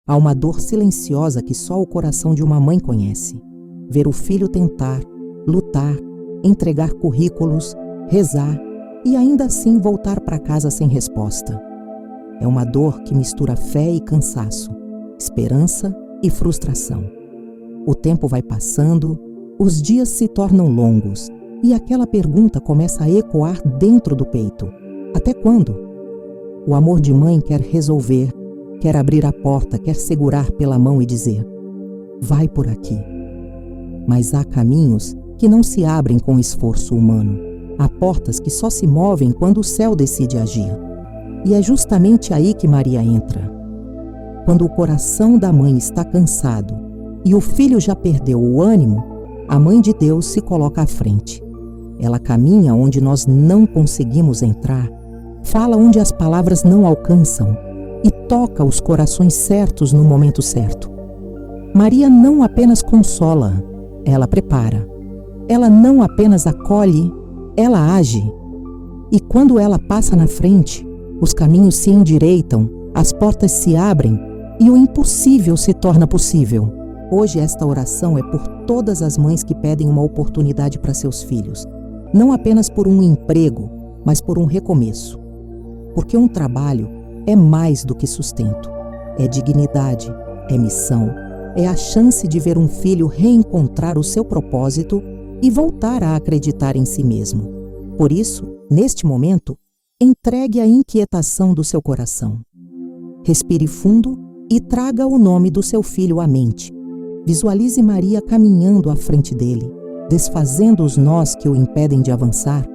Há uma dor silenciosa que só o coração de uma mãe conhece. Ver o filho tentar, lutar, entregar currículos, rezar e ainda assim voltar para casa sem resposta. É uma dor que mistura fé e cansaço, esperança e frustração. O tempo vai passando, os dias se tornam longos e aquela pergunta começa a ecoar dentro do peito. Até quando? O amor de mãe quer resolver, quer abrir a porta, quer segurar pela mão e dizer: vai por aqui. Mas há caminhos que não se abrem com esforço humano. Há portas que só se movem quando o céu decide agir. E é justamente aí que Maria entra. Quando o coração da mãe está cansado e o filho já perdeu o ânimo, a Mãe de Deus se coloca à frente. Ela caminha onde nós não conseguimos entrar, fala onde as palavras não alcançam e toca os corações certos no momento certo. Maria não apenas consola, ela prepara. Ela não apenas acolhe, ela age. E quando ela passa na frente, os caminhos se endireitam, as portas se abrem e o impossível se torna possível. Hoje esta oração é por todas as mães que pedem uma oportunidade para seus filhos. Não apenas por um emprego, mas por um recomeço. Porque um trabalho é mais do que sustento. É dignidade, é missão, é a chance de ver um filho reencontrar o seu propósito e voltar a acreditar em si mesmo. Por isso, neste momento, entregue a inquietação do seu coração. Respire fundo e traga o nome do seu filho à mente. Visualize Maria caminhando à frente dele, desfazendo os nós que o impedem de avançar,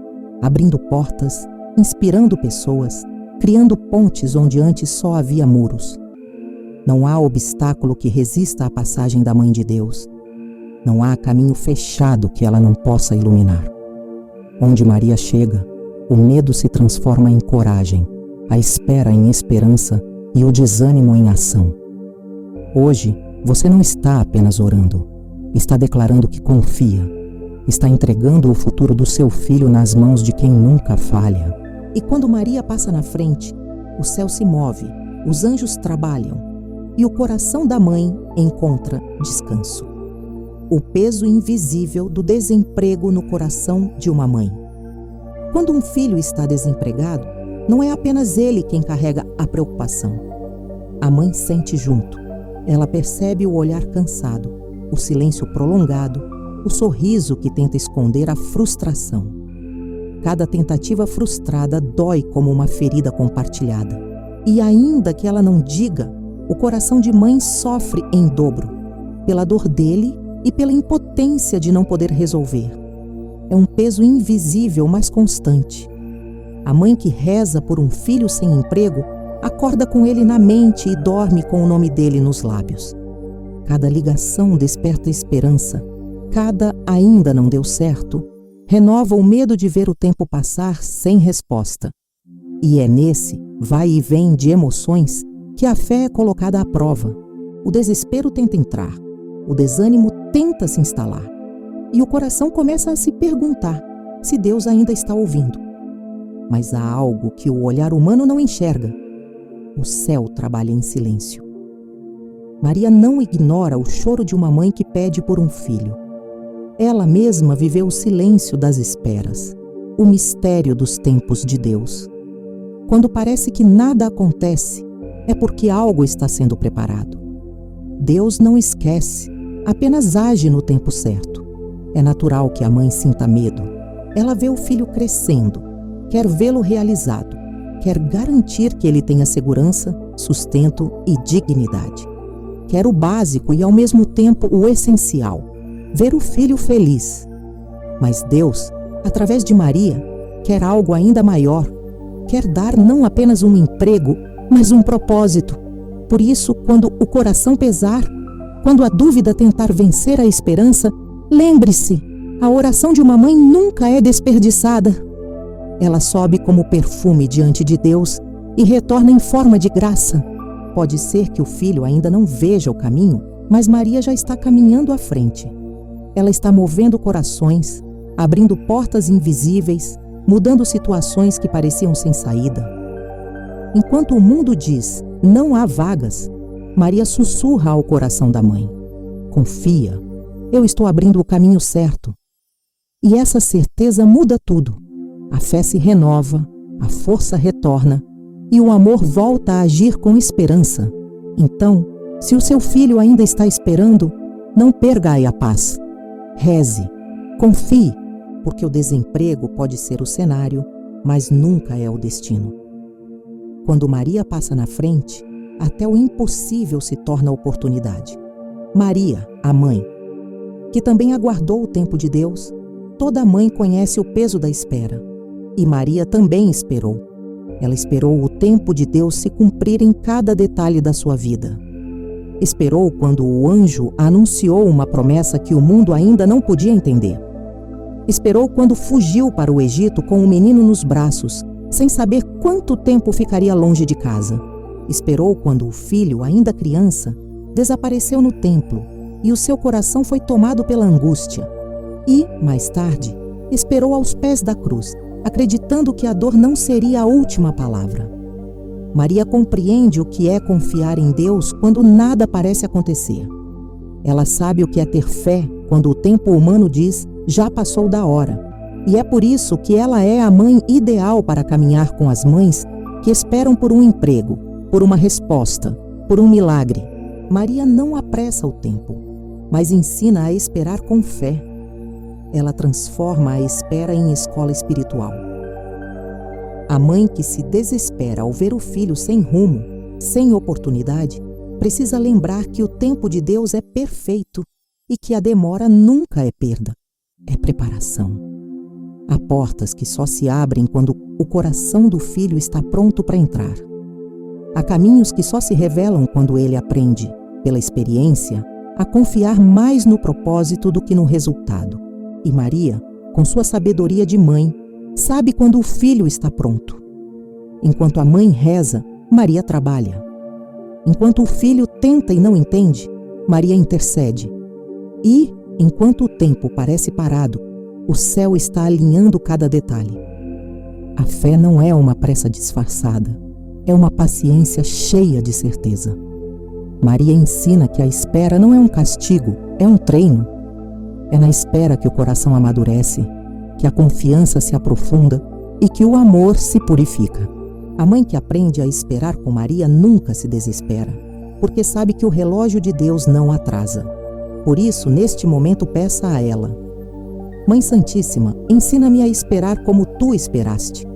abrindo portas, inspirando pessoas, criando pontes onde antes só havia muros. Não há obstáculo que resista à passagem da Mãe de Deus. Não há caminho fechado que ela não possa iluminar. Onde Maria chega, o medo se transforma em coragem, a espera em esperança e o desânimo em ação. Hoje, você não está apenas orando, está declarando que confia, está entregando o futuro do seu filho nas mãos de quem nunca falha. E quando Maria passa na frente, o céu se move, os anjos trabalham e o coração da mãe encontra descanso. O peso invisível do desemprego no coração de uma mãe. Quando um filho está desempregado, não é apenas ele quem carrega a preocupação. A mãe sente junto. Ela percebe o olhar cansado, o silêncio prolongado, o sorriso que tenta esconder a frustração. Cada tentativa frustrada dói como uma ferida compartilhada. E ainda que ela não diga, o coração de mãe sofre em dobro, pela dor dele e pela impotência de não poder resolver. É um peso invisível, mas constante. A mãe que reza por um filho sem emprego acorda com ele na mente e dorme com o nome dele nos lábios. Cada ligação desperta esperança, cada ainda não deu certo renova o medo de ver o tempo passar sem resposta. E é nesse vai e vem de emoções que a fé é colocada à prova. O desespero tenta entrar, o desânimo tenta se instalar, e o coração começa a se perguntar se Deus ainda está ouvindo. Mas há algo que o olhar humano não enxerga. O céu trabalha em silêncio. Maria não ignora o choro de uma mãe que pede por um filho. Ela mesma viveu o silêncio das esperas, o mistério dos tempos de Deus. Quando parece que nada acontece, é porque algo está sendo preparado. Deus não esquece, apenas age no tempo certo. É natural que a mãe sinta medo. Ela vê o filho crescendo, quer vê-lo realizado, quer garantir que ele tenha segurança, sustento e dignidade. Quer o básico e, ao mesmo tempo, o essencial, ver o filho feliz. Mas Deus, através de Maria, quer algo ainda maior. Quer dar não apenas um emprego, mas um propósito. Por isso, quando o coração pesar, quando a dúvida tentar vencer a esperança, lembre-se, a oração de uma mãe nunca é desperdiçada. Ela sobe como perfume diante de Deus e retorna em forma de graça. Pode ser que o filho ainda não veja o caminho, mas Maria já está caminhando à frente. Ela está movendo corações, abrindo portas invisíveis, mudando situações que pareciam sem saída. Enquanto o mundo diz, não há vagas, Maria sussurra ao coração da mãe: confia, eu estou abrindo o caminho certo. E essa certeza muda tudo. A fé se renova, a força retorna e o amor volta a agir com esperança. Então, se o seu filho ainda está esperando, não perca aí a paz. Reze, confie, porque o desemprego pode ser o cenário, mas nunca é o destino. Quando Maria passa na frente, até o impossível se torna oportunidade. Maria, a mãe, que também aguardou o tempo de Deus, toda mãe conhece o peso da espera. E Maria também esperou. Ela esperou o tempo de Deus se cumprir em cada detalhe da sua vida. Esperou quando o anjo anunciou uma promessa que o mundo ainda não podia entender. Esperou quando fugiu para o Egito com o menino nos braços, sem saber quanto tempo ficaria longe de casa. Esperou quando o filho, ainda criança, desapareceu no templo e o seu coração foi tomado pela angústia. E, mais tarde, esperou aos pés da cruz, acreditando que a dor não seria a última palavra. Maria compreende o que é confiar em Deus quando nada parece acontecer. Ela sabe o que é ter fé quando o tempo humano diz: já passou da hora. E é por isso que ela é a mãe ideal para caminhar com as mães que esperam por um emprego, por uma resposta, por um milagre. Maria não apressa o tempo, mas ensina a esperar com fé. Ela transforma a espera em escola espiritual. A mãe que se desespera ao ver o filho sem rumo, sem oportunidade, precisa lembrar que o tempo de Deus é perfeito e que a demora nunca é perda, é preparação. Há portas que só se abrem quando o coração do filho está pronto para entrar. Há caminhos que só se revelam quando ele aprende, pela experiência, a confiar mais no propósito do que no resultado. E Maria, com sua sabedoria de mãe, sabe quando o filho está pronto. Enquanto a mãe reza, Maria trabalha. Enquanto o filho tenta e não entende, Maria intercede. E, enquanto o tempo parece parado, o céu está alinhando cada detalhe. A fé não é uma pressa disfarçada, é uma paciência cheia de certeza. Maria ensina que a espera não é um castigo, é um treino. É na espera que o coração amadurece, que a confiança se aprofunda e que o amor se purifica. A mãe que aprende a esperar com Maria nunca se desespera, porque sabe que o relógio de Deus não atrasa. Por isso, neste momento, peça a ela: Mãe Santíssima, ensina-me a esperar como tu esperaste.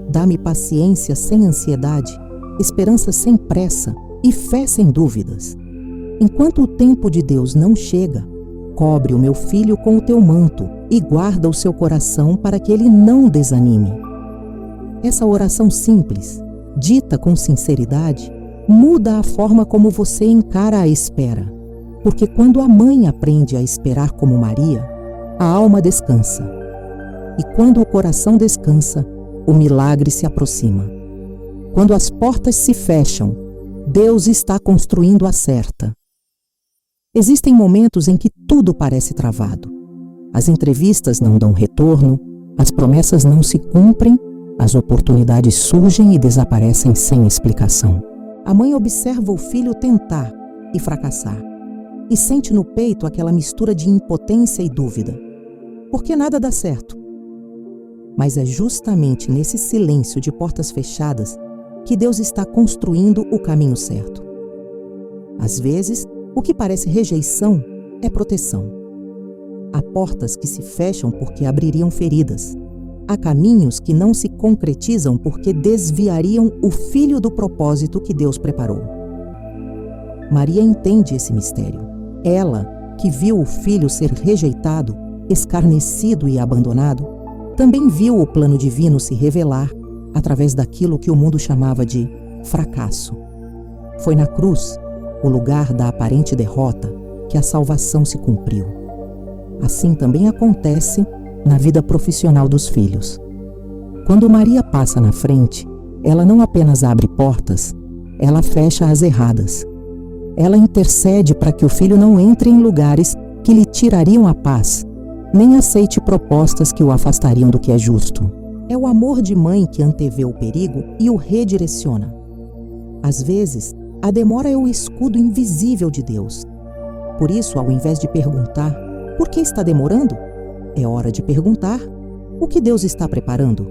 Dá-me paciência sem ansiedade, esperança sem pressa e fé sem dúvidas. Enquanto o tempo de Deus não chega, cobre o meu filho com o teu manto e guarda o seu coração para que ele não desanime. Essa oração simples, dita com sinceridade, muda a forma como você encara a espera. Porque quando a mãe aprende a esperar como Maria, a alma descansa. E quando o coração descansa, o milagre se aproxima. Quando as portas se fecham, Deus está construindo a certa. Existem momentos em que tudo parece travado. As entrevistas não dão retorno, as promessas não se cumprem, as oportunidades surgem e desaparecem sem explicação. A mãe observa o filho tentar e fracassar e sente no peito aquela mistura de impotência e dúvida. Porque nada dá certo. Mas é justamente nesse silêncio de portas fechadas que Deus está construindo o caminho certo. Às vezes, o que parece rejeição é proteção. Há portas que se fecham porque abririam feridas. Há caminhos que não se concretizam porque desviariam o filho do propósito que Deus preparou. Maria entende esse mistério. Ela, que viu o filho ser rejeitado, escarnecido e abandonado, também viu o plano divino se revelar através daquilo que o mundo chamava de fracasso. Foi na cruz, o lugar da aparente derrota, que a salvação se cumpriu. Assim também acontece na vida profissional dos filhos. Quando Maria passa na frente, ela não apenas abre portas, ela fecha as erradas. Ela intercede para que o filho não entre em lugares que lhe tirariam a paz, nem aceite propostas que o afastariam do que é justo. É o amor de mãe que antevê o perigo e o redireciona. Às vezes, A demora é o escudo invisível de Deus. Por isso, ao invés de perguntar, por que está demorando? É hora de perguntar, o que Deus está preparando?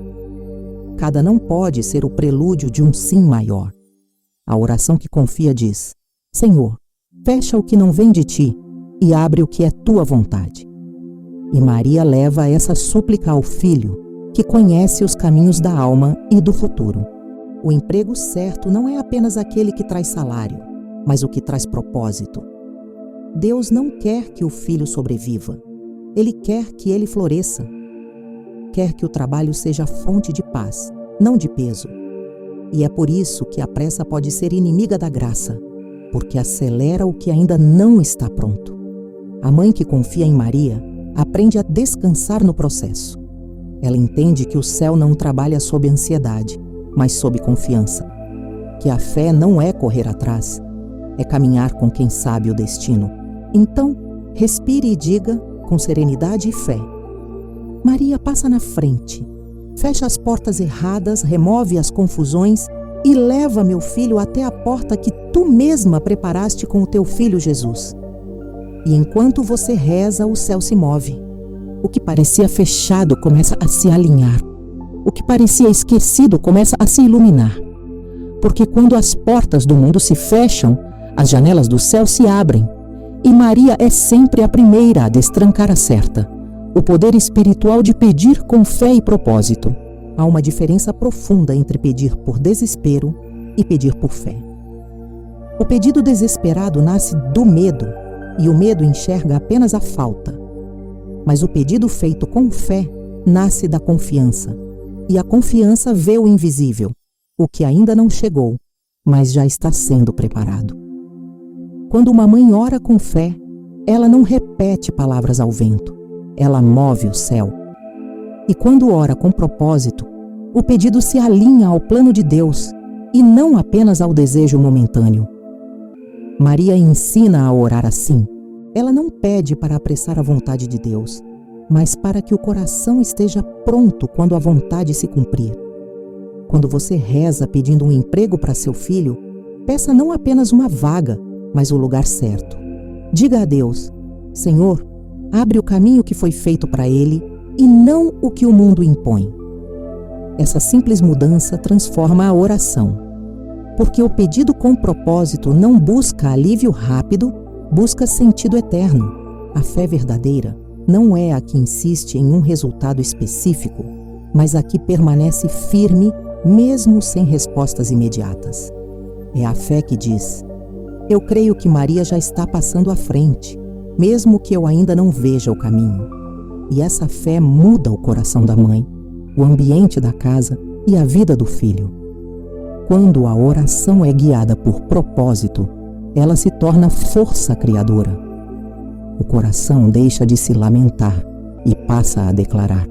Cada não pode ser o prelúdio de um sim maior. A oração que confia diz, Senhor, fecha o que não vem de ti e abre o que é tua vontade. E Maria leva essa súplica ao Filho, que conhece os caminhos da alma e do futuro. O emprego certo não é apenas aquele que traz salário, mas o que traz propósito. Deus não quer que o filho sobreviva. Ele quer que ele floresça. Quer que o trabalho seja fonte de paz, não de peso. E é por isso que a pressa pode ser inimiga da graça, porque acelera o que ainda não está pronto. A mãe que confia em Maria aprende a descansar no processo. Ela entende que o céu não trabalha sob ansiedade, mas sob confiança. Que a fé não é correr atrás, é caminhar com quem sabe o destino. Então, respire e diga, com serenidade e fé, Maria passa na frente, fecha as portas erradas, remove as confusões e leva meu filho até a porta que tu mesma preparaste com o teu filho Jesus. E enquanto você reza, o céu se move. O que parecia fechado começa a se alinhar. O que parecia esquecido começa a se iluminar. Porque quando as portas do mundo se fecham, as janelas do céu se abrem. E Maria é sempre a primeira a destrancar a certa. O poder espiritual de pedir com fé e propósito. Há uma diferença profunda entre pedir por desespero e pedir por fé. O pedido desesperado nasce do medo, e o medo enxerga apenas a falta. Mas o pedido feito com fé nasce da confiança, e a confiança vê o invisível, o que ainda não chegou, mas já está sendo preparado. Quando uma mãe ora com fé, ela não repete palavras ao vento, ela move o céu. E quando ora com propósito, o pedido se alinha ao plano de Deus e não apenas ao desejo momentâneo. Maria ensina a orar assim. Ela não pede para apressar a vontade de Deus, mas para que o coração esteja pronto quando a vontade se cumprir. Quando você reza pedindo um emprego para seu filho, peça não apenas uma vaga, mas o lugar certo. Diga a Deus, Senhor, abre o caminho que foi feito para ele e não o que o mundo impõe. Essa simples mudança transforma a oração, porque o pedido com propósito não busca alívio rápido, busca sentido eterno. A fé verdadeira não é a que insiste em um resultado específico, mas a que permanece firme mesmo sem respostas imediatas. É a fé que diz, eu creio que Maria já está passando à frente, mesmo que eu ainda não veja o caminho. E essa fé muda o coração da mãe, o ambiente da casa e a vida do filho. Quando a oração é guiada por propósito, ela se torna força criadora. O coração deixa de se lamentar e passa a declarar.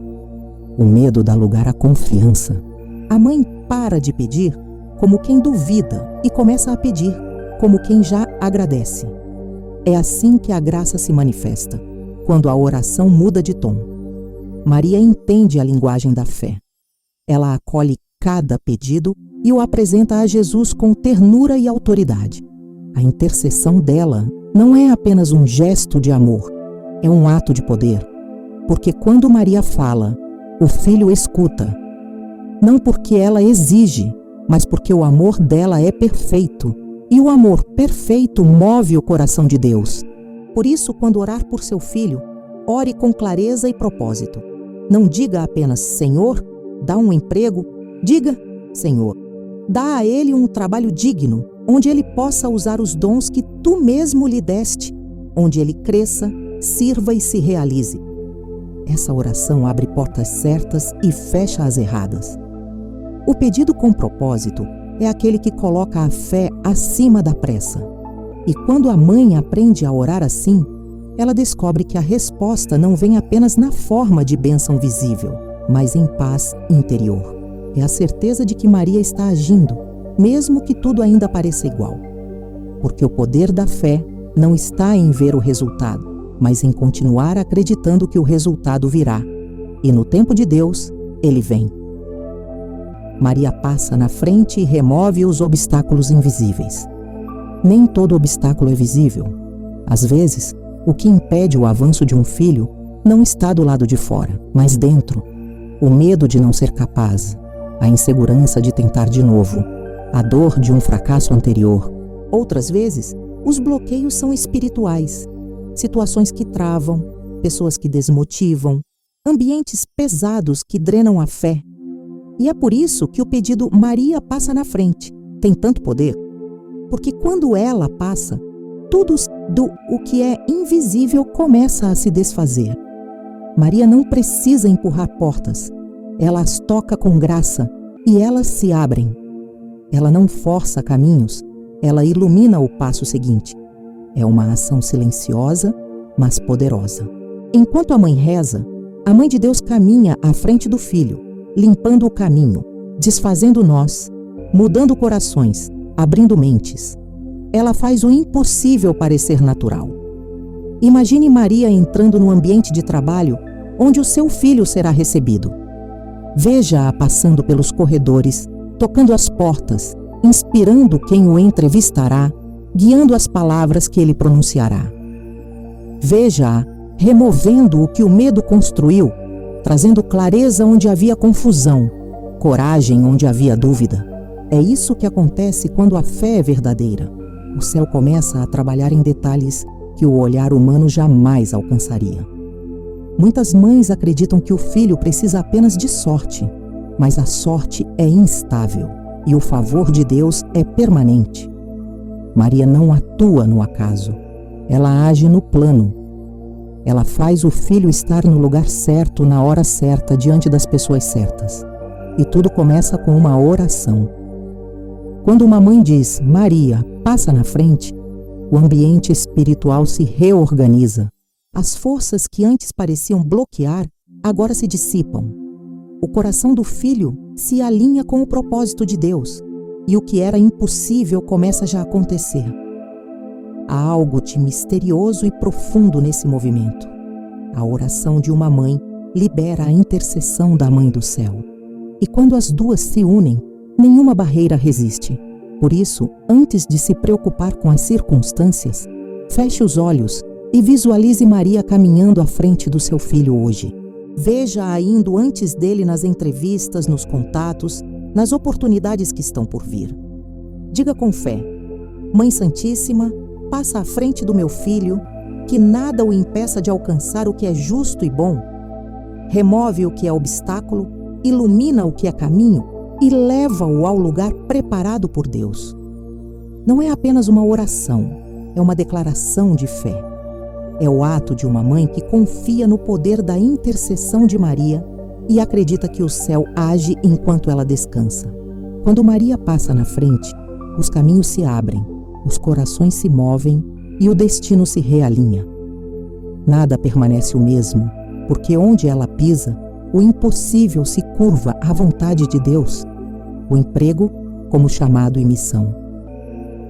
O medo dá lugar à confiança. A mãe para de pedir como quem duvida e começa a pedir como quem já agradece. É assim que a graça se manifesta, quando a oração muda de tom. Maria entende a linguagem da fé. Ela acolhe cada pedido e o apresenta a Jesus com ternura e autoridade. A intercessão dela não é apenas um gesto de amor, é um ato de poder. Porque quando Maria fala, o filho escuta. Não porque ela exige, mas porque o amor dela é perfeito. E o amor perfeito move o coração de Deus. Por isso, quando orar por seu filho, ore com clareza e propósito. Não diga apenas, Senhor, dá um emprego. Diga, Senhor, dá a ele um trabalho digno, onde ele possa usar os dons que tu mesmo lhe deste, onde ele cresça, sirva e se realize. Essa oração abre portas certas e fecha as erradas. O pedido com propósito é aquele que coloca a fé acima da pressa. E quando a mãe aprende a orar assim, ela descobre que a resposta não vem apenas na forma de bênção visível, mas em paz interior. É a certeza de que Maria está agindo, mesmo que tudo ainda pareça igual. Porque o poder da fé não está em ver o resultado, mas em continuar acreditando que o resultado virá. E no tempo de Deus, ele vem. Maria passa na frente e remove os obstáculos invisíveis. Nem todo obstáculo é visível. Às vezes, o que impede o avanço de um filho não está do lado de fora, mas dentro. O medo de não ser capaz, a insegurança de tentar de novo, a dor de um fracasso anterior. Outras vezes, os bloqueios são espirituais. Situações que travam, pessoas que desmotivam, ambientes pesados que drenam a fé. E é por isso que o pedido Maria passa na frente tem tanto poder. Porque quando ela passa, tudo o que é invisível começa a se desfazer. Maria não precisa empurrar portas. Ela as toca com graça e elas se abrem. Ela não força caminhos, ela ilumina o passo seguinte. É uma ação silenciosa, mas poderosa. Enquanto a mãe reza, a Mãe de Deus caminha à frente do Filho, limpando o caminho, desfazendo nós, mudando corações, abrindo mentes. Ela faz o impossível parecer natural. Imagine Maria entrando no ambiente de trabalho onde o seu filho será recebido. Veja-a passando pelos corredores, tocando as portas, inspirando quem o entrevistará, guiando as palavras que ele pronunciará. Veja-a removendo o que o medo construiu, trazendo clareza onde havia confusão, coragem onde havia dúvida. É isso que acontece quando a fé é verdadeira. O céu começa a trabalhar em detalhes que o olhar humano jamais alcançaria. Muitas mães acreditam que o filho precisa apenas de sorte, mas a sorte é instável e o favor de Deus é permanente. Maria não atua no acaso, ela age no plano. Ela faz o filho estar no lugar certo, na hora certa, diante das pessoas certas. E tudo começa com uma oração. Quando uma mãe diz, Maria, passa na frente, o ambiente espiritual se reorganiza. As forças que antes pareciam bloquear, agora se dissipam. O coração do filho se alinha com o propósito de Deus, e o que era impossível começa já a acontecer. Há algo de misterioso e profundo nesse movimento. A oração de uma mãe libera a intercessão da Mãe do Céu. E quando as duas se unem, nenhuma barreira resiste. Por isso, antes de se preocupar com as circunstâncias, feche os olhos e visualize Maria caminhando à frente do seu filho hoje. Veja-a indo antes dele nas entrevistas, nos contatos, nas oportunidades que estão por vir. Diga com fé, Mãe Santíssima, passa à frente do meu filho, que nada o impeça de alcançar o que é justo e bom. Remove o que é obstáculo, ilumina o que é caminho e leva-o ao lugar preparado por Deus. Não é apenas uma oração, é uma declaração de fé. É o ato de uma mãe que confia no poder da intercessão de Maria e acredita que o céu age enquanto ela descansa. Quando Maria passa na frente, os caminhos se abrem, os corações se movem e o destino se realinha. Nada permanece o mesmo, porque onde ela pisa, o impossível se curva à vontade de Deus. O emprego como chamado e missão.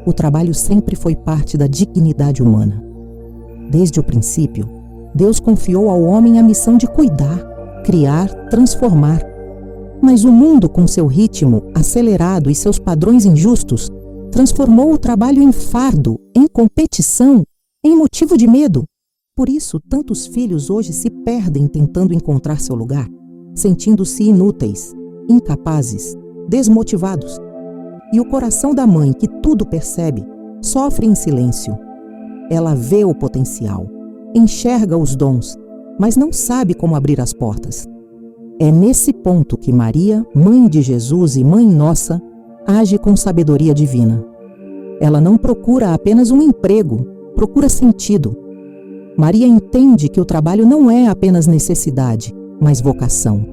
O trabalho sempre foi parte da dignidade humana. Desde o princípio, Deus confiou ao homem a missão de cuidar, criar, transformar. Mas o mundo, com seu ritmo acelerado e seus padrões injustos, transformou o trabalho em fardo, em competição, em motivo de medo. Por isso, tantos filhos hoje se perdem tentando encontrar seu lugar, sentindo-se inúteis, incapazes, desmotivados. E o coração da mãe, que tudo percebe, sofre em silêncio. Ela vê o potencial, enxerga os dons, mas não sabe como abrir as portas. É nesse ponto que Maria, Mãe de Jesus e Mãe Nossa, age com sabedoria divina. Ela não procura apenas um emprego, procura sentido. Maria entende que o trabalho não é apenas necessidade, mas vocação.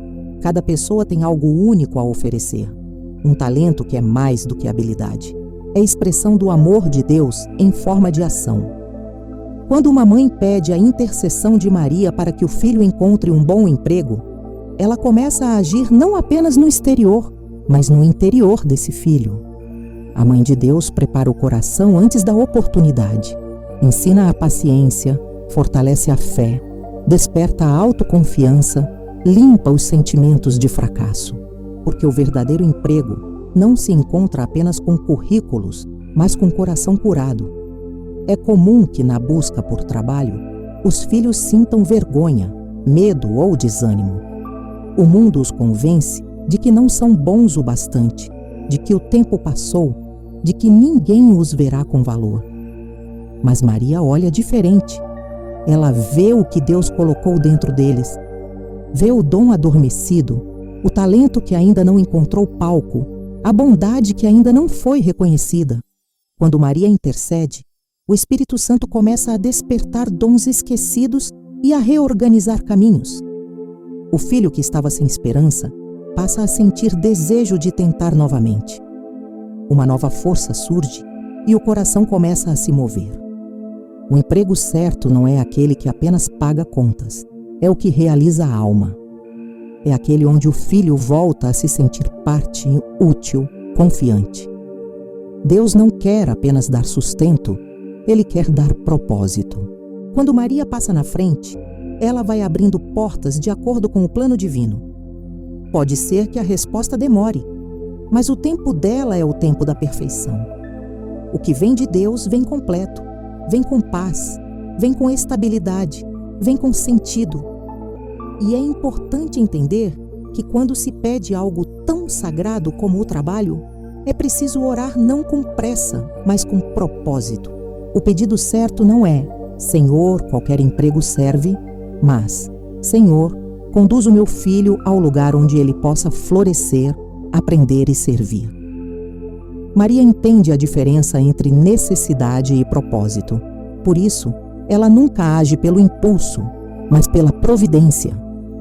Cada pessoa tem algo único a oferecer, um talento que é mais do que habilidade. É expressão do amor de Deus em forma de ação. Quando uma mãe pede a intercessão de Maria para que o filho encontre um bom emprego, ela começa a agir não apenas no exterior, mas no interior desse filho. A Mãe de Deus prepara o coração antes da oportunidade, ensina a paciência, fortalece a fé, desperta a autoconfiança, limpa os sentimentos de fracasso. Porque o verdadeiro emprego não se encontra apenas com currículos, mas com o coração curado. É comum que, na busca por trabalho, os filhos sintam vergonha, medo ou desânimo. O mundo os convence de que não são bons o bastante, de que o tempo passou, de que ninguém os verá com valor. Mas Maria olha diferente. Ela vê o que Deus colocou dentro deles. Vê o dom adormecido, o talento que ainda não encontrou palco, a bondade que ainda não foi reconhecida. Quando Maria intercede, o Espírito Santo começa a despertar dons esquecidos e a reorganizar caminhos. O filho que estava sem esperança passa a sentir desejo de tentar novamente. Uma nova força surge e o coração começa a se mover. O emprego certo não é aquele que apenas paga contas, é o que realiza a alma. É aquele onde o filho volta a se sentir parte, útil, confiante. Deus não quer apenas dar sustento, Ele quer dar propósito. Quando Maria passa na frente, ela vai abrindo portas de acordo com o plano divino. Pode ser que a resposta demore, mas o tempo dela é o tempo da perfeição. O que vem de Deus vem completo, vem com paz, vem com estabilidade, vem com sentido. E é importante entender que quando se pede algo tão sagrado como o trabalho, é preciso orar não com pressa, mas com propósito. O pedido certo não é: Senhor, qualquer emprego serve, mas: Senhor, conduz o meu filho ao lugar onde ele possa florescer, aprender e servir. Maria entende a diferença entre necessidade e propósito. Por isso, ela nunca age pelo impulso, mas pela providência.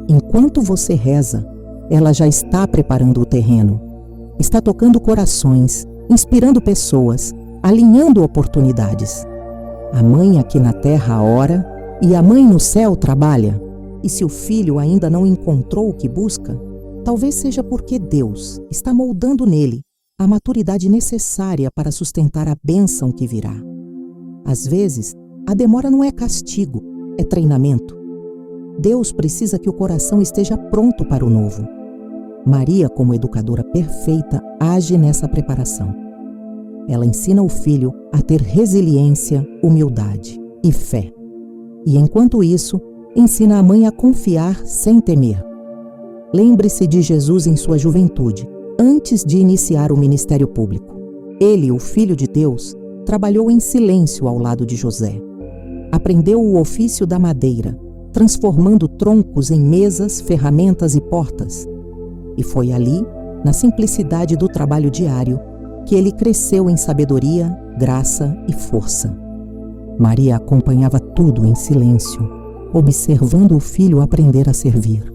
Enquanto você reza, ela já está preparando o terreno. Está tocando corações, inspirando pessoas, alinhando oportunidades. A mãe aqui na terra ora e a mãe no céu trabalha. E se o filho ainda não encontrou o que busca, talvez seja porque Deus está moldando nele a maturidade necessária para sustentar a bênção que virá. Às vezes, a demora não é castigo, é treinamento. Deus precisa que o coração esteja pronto para o novo. Maria, como educadora perfeita, age nessa preparação. Ela ensina o filho a ter resiliência, humildade e fé. E enquanto isso, ensina a mãe a confiar sem temer. Lembre-se de Jesus em sua juventude, antes de iniciar o ministério público. Ele, o Filho de Deus, trabalhou em silêncio ao lado de José. Aprendeu o ofício da madeira, transformando troncos em mesas, ferramentas e portas. E foi ali, na simplicidade do trabalho diário, que ele cresceu em sabedoria, graça e força. Maria acompanhava tudo em silêncio, observando o filho aprender a servir.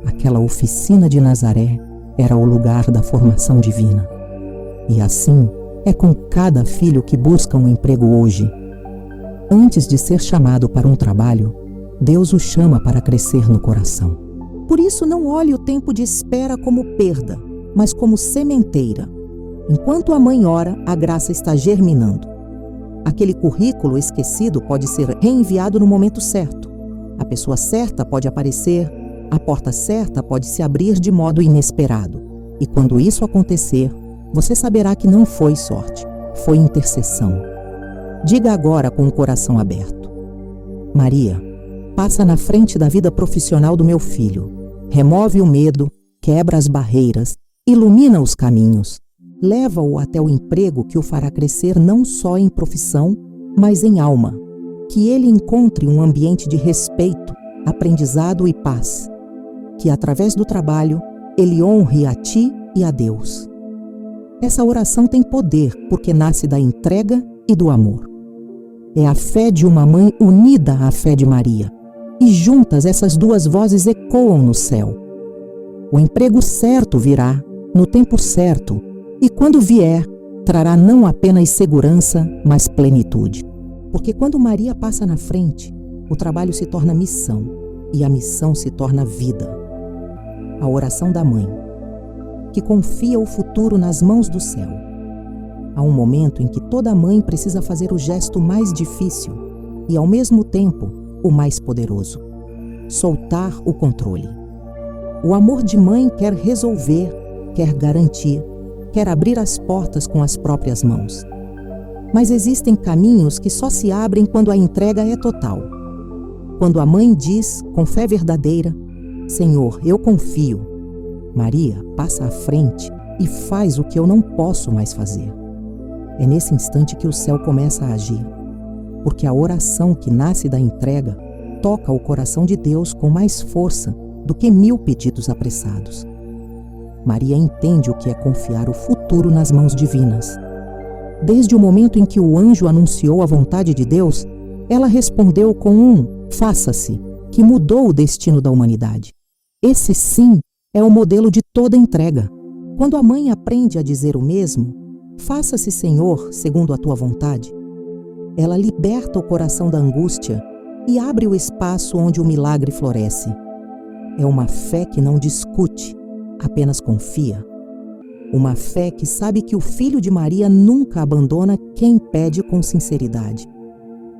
Aquela oficina de Nazaré era o lugar da formação divina. E assim é com cada filho que busca um emprego hoje. Antes de ser chamado para um trabalho, Deus o chama para crescer no coração. Por isso, não olhe o tempo de espera como perda, mas como sementeira. Enquanto a mãe ora, a graça está germinando. Aquele currículo esquecido pode ser reenviado no momento certo. A pessoa certa pode aparecer, a porta certa pode se abrir de modo inesperado. E quando isso acontecer, você saberá que não foi sorte, foi intercessão. Diga agora com o coração aberto: Maria, passa na frente da vida profissional do meu filho. Remove o medo, quebra as barreiras, ilumina os caminhos. Leva-o até o emprego que o fará crescer não só em profissão, mas em alma. Que ele encontre um ambiente de respeito, aprendizado e paz. Que através do trabalho, ele honre a ti e a Deus. Essa oração tem poder porque nasce da entrega e do amor. É a fé de uma mãe unida à fé de Maria. E juntas essas duas vozes ecoam no céu. O emprego certo virá, no tempo certo, e quando vier, trará não apenas segurança, mas plenitude. Porque quando Maria passa na frente, o trabalho se torna missão, e a missão se torna vida. A oração da mãe, que confia o futuro nas mãos do céu. Há um momento em que toda mãe precisa fazer o gesto mais difícil e, ao mesmo tempo, o mais poderoso: soltar o controle. O amor de mãe quer resolver, quer garantir, quer abrir as portas com as próprias mãos. Mas existem caminhos que só se abrem quando a entrega é total. Quando a mãe diz, com fé verdadeira: Senhor, eu confio, Maria passa à frente e faz o que eu não posso mais fazer. É nesse instante que o céu começa a agir, porque a oração que nasce da entrega toca o coração de Deus com mais força do que 1000 pedidos apressados. Maria entende o que é confiar o futuro nas mãos divinas. Desde o momento em que o anjo anunciou a vontade de Deus, ela respondeu com um faça-se, que mudou o destino da humanidade. Esse sim é o modelo de toda entrega. Quando a mãe aprende a dizer o mesmo, faça-se, Senhor, segundo a tua vontade, ela liberta o coração da angústia e abre o espaço onde o milagre floresce. É uma fé que não discute, apenas confia. Uma fé que sabe que o Filho de Maria nunca abandona quem pede com sinceridade.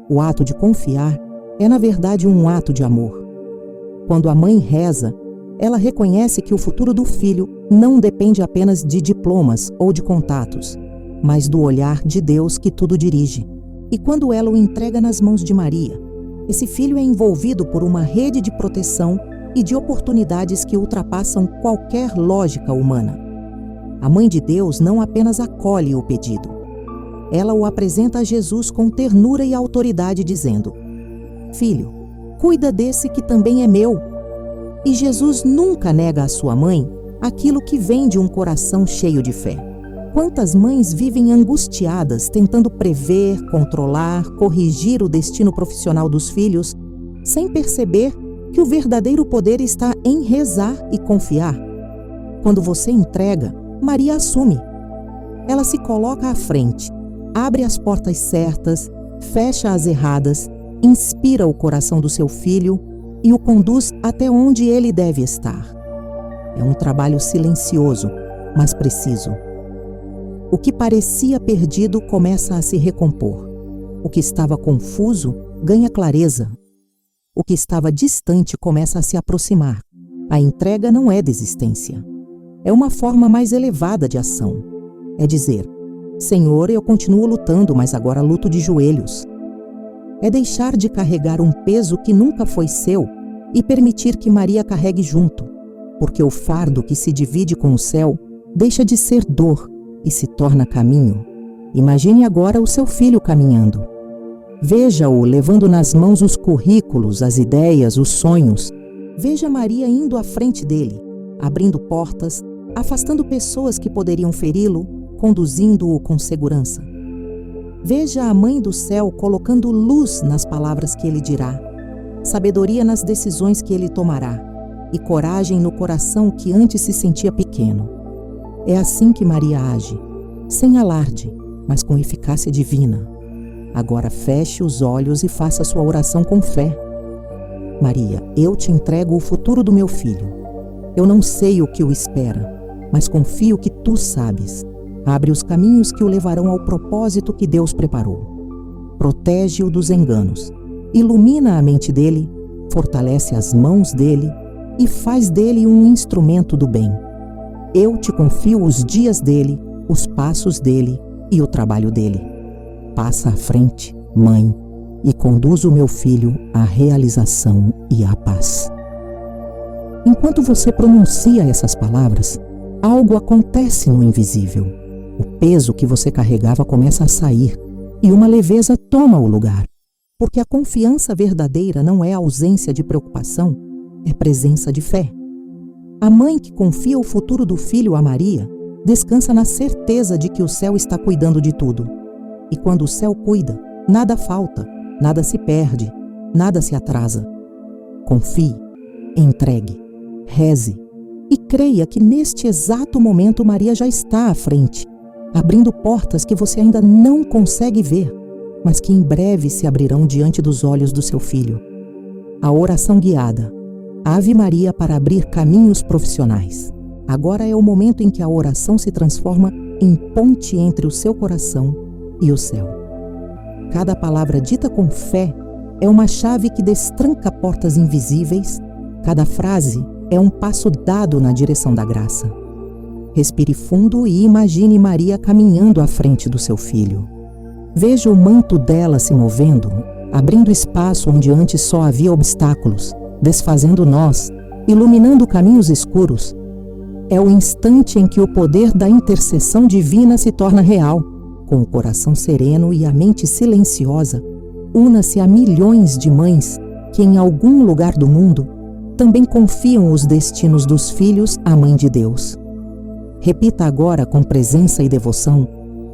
O ato de confiar é, na verdade, um ato de amor. Quando a mãe reza, ela reconhece que o futuro do filho não depende apenas de diplomas ou de contatos, mas do olhar de Deus que tudo dirige. E quando ela o entrega nas mãos de Maria, esse filho é envolvido por uma rede de proteção e de oportunidades que ultrapassam qualquer lógica humana. A Mãe de Deus não apenas acolhe o pedido, ela o apresenta a Jesus com ternura e autoridade, dizendo: Filho, cuida desse que também é meu. E Jesus nunca nega à sua mãe aquilo que vem de um coração cheio de fé. Quantas mães vivem angustiadas tentando prever, controlar, corrigir o destino profissional dos filhos, sem perceber que o verdadeiro poder está em rezar e confiar. Quando você entrega, Maria assume. Ela se coloca à frente, abre as portas certas, fecha as erradas, inspira o coração do seu filho e o conduz até onde ele deve estar. É um trabalho silencioso, mas preciso. O que parecia perdido começa a se recompor. O que estava confuso ganha clareza. O que estava distante começa a se aproximar. A entrega não é desistência. É uma forma mais elevada de ação. É dizer: Senhor, eu continuo lutando, mas agora luto de joelhos. É deixar de carregar um peso que nunca foi seu e permitir que Maria carregue junto, porque o fardo que se divide com o céu deixa de ser dor e se torna caminho. Imagine agora o seu filho caminhando. Veja-o levando nas mãos os currículos, as ideias, os sonhos. Veja Maria indo à frente dele, abrindo portas, afastando pessoas que poderiam feri-lo, conduzindo-o com segurança. Veja a Mãe do Céu colocando luz nas palavras que ele dirá, sabedoria nas decisões que ele tomará e coragem no coração que antes se sentia pequeno. É assim que Maria age, sem alarde, mas com eficácia divina. Agora feche os olhos e faça sua oração com fé. Maria, eu te entrego o futuro do meu filho. Eu não sei o que o espera, mas confio que tu sabes. Abre os caminhos que o levarão ao propósito que Deus preparou. Protege-o dos enganos. Ilumina a mente dele, fortalece as mãos dele e faz dele um instrumento do bem. Eu te confio os dias dele, os passos dele e o trabalho dele. Passa à frente, mãe, e conduz o meu filho à realização e à paz. Enquanto você pronuncia essas palavras, algo acontece no invisível. O peso que você carregava começa a sair e uma leveza toma o lugar. Porque a confiança verdadeira não é ausência de preocupação, é presença de fé. A mãe que confia o futuro do filho a Maria descansa na certeza de que o céu está cuidando de tudo. E quando o céu cuida, nada falta, nada se perde, nada se atrasa. Confie, entregue, reze e creia que neste exato momento Maria já está à frente, abrindo portas que você ainda não consegue ver, mas que em breve se abrirão diante dos olhos do seu filho. A oração guiada. Ave Maria para abrir caminhos profissionais. Agora é o momento em que a oração se transforma em ponte entre o seu coração e o céu. Cada palavra dita com fé é uma chave que destranca portas invisíveis. Cada frase é um passo dado na direção da graça. Respire fundo e imagine Maria caminhando à frente do seu filho. Veja o manto dela se movendo, abrindo espaço onde antes só havia obstáculos, desfazendo nós, iluminando caminhos escuros. É o instante em que o poder da intercessão divina se torna real. Com o coração sereno e a mente silenciosa, una-se a milhões de mães que, em algum lugar do mundo, também confiam os destinos dos filhos à Mãe de Deus. Repita agora com presença e devoção,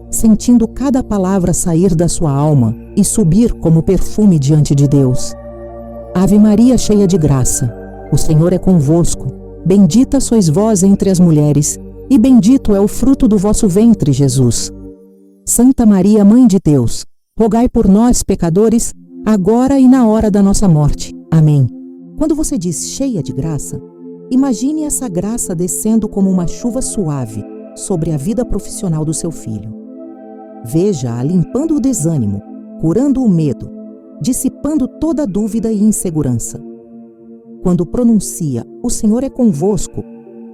sentindo cada palavra sair da sua alma e subir como perfume diante de Deus. Ave Maria, cheia de graça, o Senhor é convosco. Bendita sois vós entre as mulheres, e bendito é o fruto do vosso ventre, Jesus. Santa Maria, Mãe de Deus, rogai por nós, pecadores, agora e na hora da nossa morte. Amém. Quando você diz cheia de graça, imagine essa graça descendo como uma chuva suave sobre a vida profissional do seu filho. Veja-a limpando o desânimo, curando o medo, dissipando toda dúvida e insegurança. Quando pronuncia "O Senhor é convosco",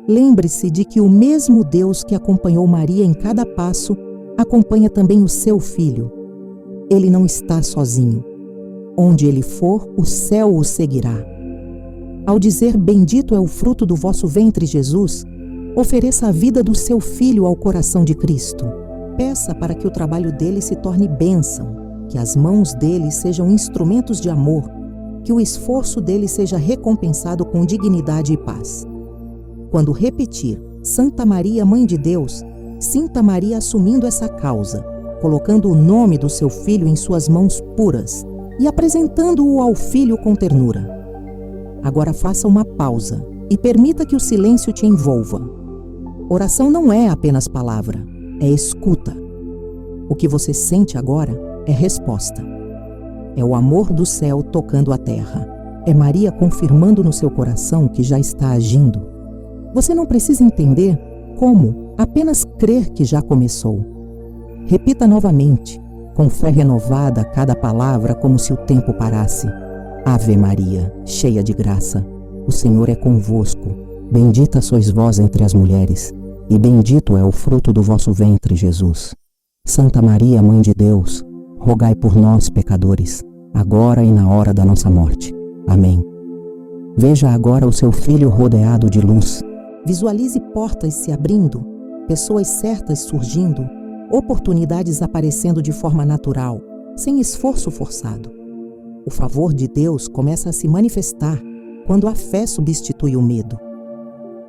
lembre-se de que o mesmo Deus que acompanhou Maria em cada passo acompanha também o seu filho. Ele não está sozinho. Onde ele for, o céu o seguirá. Ao dizer "Bendito é o fruto do vosso ventre, Jesus", ofereça a vida do seu filho ao coração de Cristo. Peça para que o trabalho dele se torne bênção, que as mãos dele sejam instrumentos de amor, que o esforço dele seja recompensado com dignidade e paz. Quando repetir "Santa Maria, Mãe de Deus", sinta Maria assumindo essa causa, colocando o nome do seu filho em suas mãos puras e apresentando-o ao filho com ternura. Agora faça uma pausa e permita que o silêncio te envolva. Oração não é apenas palavra, é escuta. O que você sente agora é resposta. É o amor do céu tocando a terra. É Maria confirmando no seu coração que já está agindo. Você não precisa entender como, apenas crer que já começou. Repita novamente, com fé renovada, cada palavra como se o tempo parasse. Ave Maria, cheia de graça, o Senhor é convosco. Bendita sois vós entre as mulheres, e bendito é o fruto do vosso ventre, Jesus. Santa Maria, Mãe de Deus, rogai por nós, pecadores, agora e na hora da nossa morte. Amém. Veja agora o seu filho rodeado de luz. Visualize portas se abrindo, pessoas certas surgindo, oportunidades aparecendo de forma natural, sem esforço forçado. O favor de Deus começa a se manifestar quando a fé substitui o medo.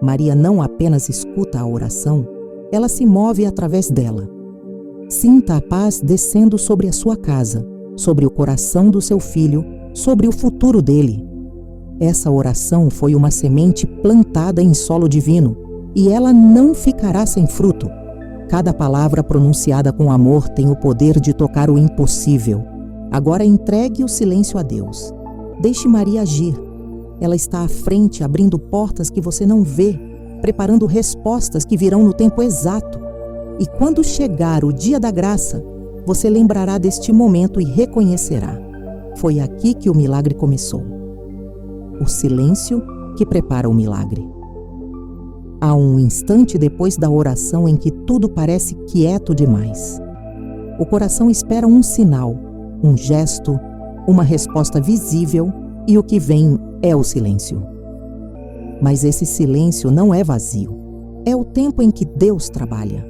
Maria não apenas escuta a oração, ela se move através dela. Sinta a paz descendo sobre a sua casa, sobre o coração do seu filho, sobre o futuro dele. Essa oração foi uma semente plantada em solo divino, e ela não ficará sem fruto. Cada palavra pronunciada com amor tem o poder de tocar o impossível. Agora entregue o silêncio a Deus. Deixe Maria agir. Ela está à frente, abrindo portas que você não vê, preparando respostas que virão no tempo exato. E quando chegar o dia da graça, você lembrará deste momento e reconhecerá. Foi aqui que o milagre começou. O silêncio que prepara o milagre. Há um instante depois da oração em que tudo parece quieto demais. O coração espera um sinal, um gesto, uma resposta visível, e o que vem é o silêncio. Mas esse silêncio não é vazio. É o tempo em que Deus trabalha.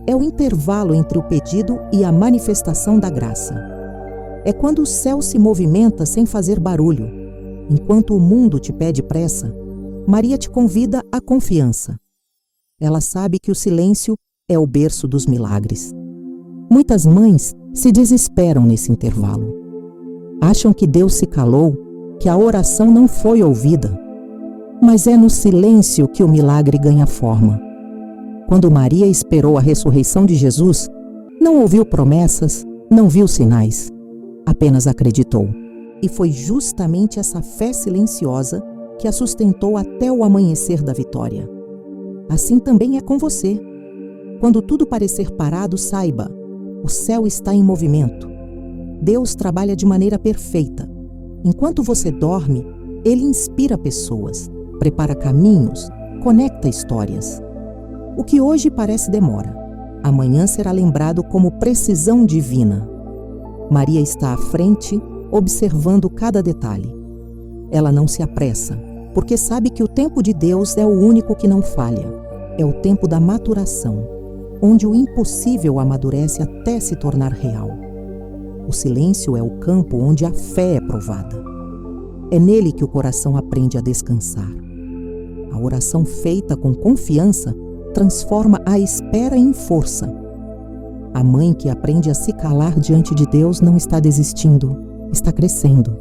É o intervalo entre o pedido e a manifestação da graça. É quando o céu se movimenta sem fazer barulho. Enquanto o mundo te pede pressa, Maria te convida à confiança. Ela sabe que o silêncio é o berço dos milagres. Muitas mães se desesperam nesse intervalo. Acham que Deus se calou, que a oração não foi ouvida. Mas é no silêncio que o milagre ganha forma. Quando Maria esperou a ressurreição de Jesus, não ouviu promessas, não viu sinais, apenas acreditou. E foi justamente essa fé silenciosa que a sustentou até o amanhecer da vitória. Assim também é com você. Quando tudo parecer parado, saiba, o céu está em movimento. Deus trabalha de maneira perfeita. Enquanto você dorme, Ele inspira pessoas, prepara caminhos, conecta histórias. O que hoje parece demora, Amanhã será lembrado como precisão divina. Maria está à frente, observando cada detalhe. Ela não se apressa, porque sabe que o tempo de Deus é o único que não falha. É o tempo da maturação, onde o impossível amadurece até se tornar real. O silêncio é o campo onde a fé é provada. É nele que o coração aprende a descansar. A oração feita com confiança transforma a espera em força. A mãe que aprende a se calar diante de Deus não está desistindo, está crescendo.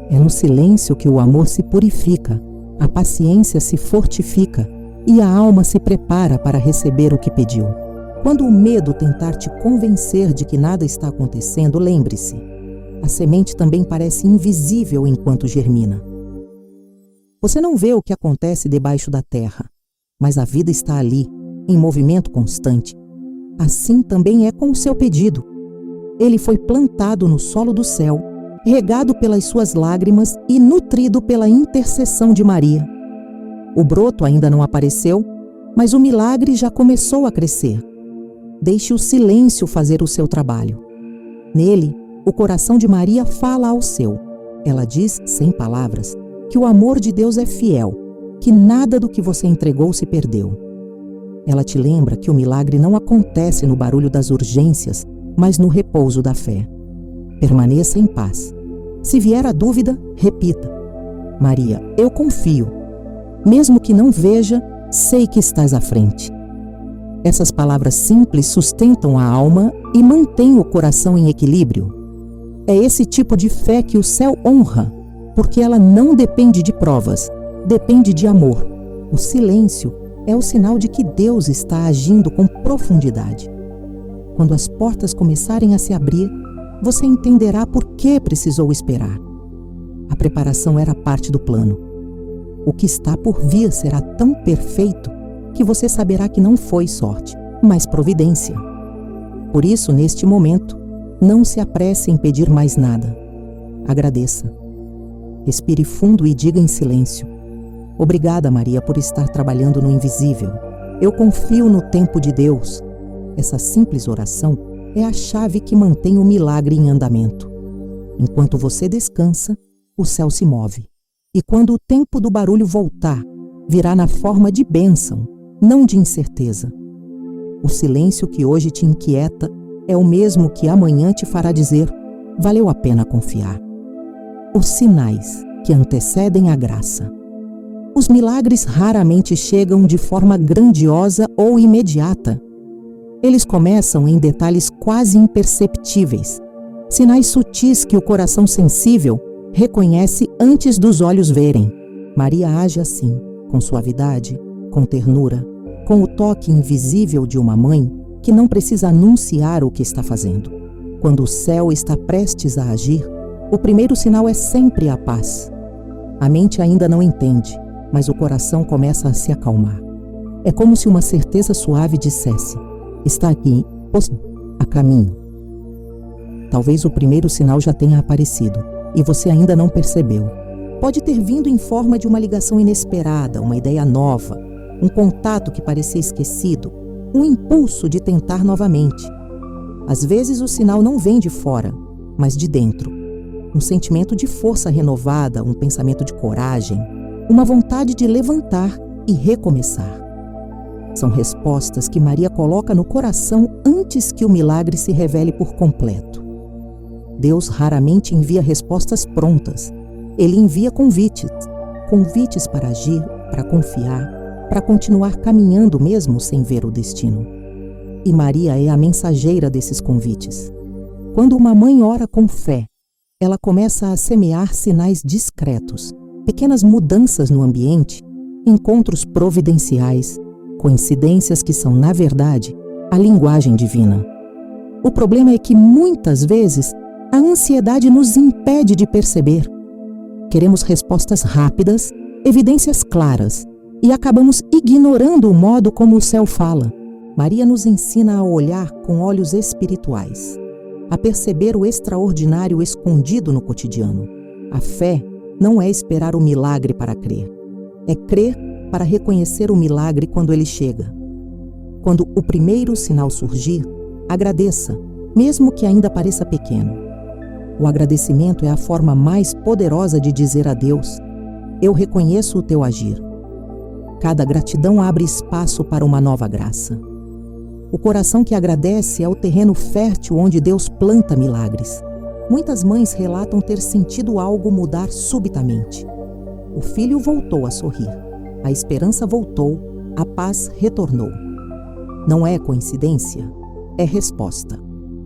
É no silêncio que o amor se purifica, a paciência se fortifica e a alma se prepara para receber o que pediu. Quando o medo tentar te convencer de que nada está acontecendo, lembre-se, a semente também parece invisível enquanto germina. Você não vê o que acontece debaixo da terra, mas a vida está ali, em movimento constante. Assim também é com o seu pedido. Ele foi plantado no solo do céu, regado pelas suas lágrimas e nutrido pela intercessão de Maria. O broto ainda não apareceu, mas o milagre já começou a crescer. Deixe o silêncio fazer o seu trabalho. Nele, o coração de Maria fala ao seu. Ela diz, sem palavras, que o amor de Deus é fiel, que nada do que você entregou se perdeu. Ela te lembra que o milagre não acontece no barulho das urgências, mas no repouso da fé. Permaneça em paz. Se vier a dúvida, repita: Maria, eu confio. Mesmo que não veja, sei que estás à frente. Essas palavras simples sustentam a alma e mantêm o coração em equilíbrio. É esse tipo de fé que o céu honra, porque ela não depende de provas, depende de amor. O silêncio é o sinal de que Deus está agindo com profundidade. Quando as portas começarem a se abrir, você entenderá por que precisou esperar. A preparação era parte do plano. O que está por vir será tão perfeito que você saberá que não foi sorte, mas providência. Por isso, neste momento, não se apresse em pedir mais nada. Agradeça. Respire fundo e diga em silêncio: Obrigada, Maria, por estar trabalhando no invisível. Eu confio no tempo de Deus. Essa simples oração é a chave que mantém o milagre em andamento. Enquanto você descansa, o céu se move. E quando o tempo do barulho voltar, virá na forma de bênção, não de incerteza. O silêncio que hoje te inquieta é o mesmo que amanhã te fará dizer: valeu a pena confiar. Os sinais que antecedem a graça. Os milagres raramente chegam de forma grandiosa ou imediata. Eles começam em detalhes quase imperceptíveis, sinais sutis que o coração sensível reconhece antes dos olhos verem. Maria age assim, com suavidade, com ternura, com o toque invisível de uma mãe que não precisa anunciar o que está fazendo. Quando o céu está prestes a agir, o primeiro sinal é sempre a paz. A mente ainda não entende, mas o coração começa a se acalmar. É como se uma certeza suave dissesse: está aqui, a caminho. Talvez o primeiro sinal já tenha aparecido e você ainda não percebeu. Pode ter vindo em forma de uma ligação inesperada, uma ideia nova, um contato que parecia esquecido, um impulso de tentar novamente. Às vezes o sinal não vem de fora, mas de dentro. Um sentimento de força renovada, um pensamento de coragem, uma vontade de levantar e recomeçar. São respostas que Maria coloca no coração antes que o milagre se revele por completo. Deus raramente envia respostas prontas. Ele envia convites. Convites para agir, para confiar, para continuar caminhando mesmo sem ver o destino. E Maria é a mensageira desses convites. Quando uma mãe ora com fé, ela começa a semear sinais discretos, pequenas mudanças no ambiente, encontros providenciais, coincidências que são, na verdade, a linguagem divina. O problema é que, muitas vezes, a ansiedade nos impede de perceber. Queremos respostas rápidas, evidências claras, e acabamos ignorando o modo como o céu fala. Maria nos ensina a olhar com olhos espirituais, a perceber o extraordinário escondido no cotidiano. A fé não é esperar o milagre para crer, é crer para reconhecer o milagre quando ele chega. Quando o primeiro sinal surgir, agradeça, mesmo que ainda pareça pequeno. O agradecimento é a forma mais poderosa de dizer a Deus: eu reconheço o teu agir. Cada gratidão abre espaço para uma nova graça. O coração que agradece é o terreno fértil onde Deus planta milagres. Muitas mães relatam ter sentido algo mudar subitamente. O filho voltou a sorrir, a esperança voltou, a paz retornou. Não é coincidência, é resposta.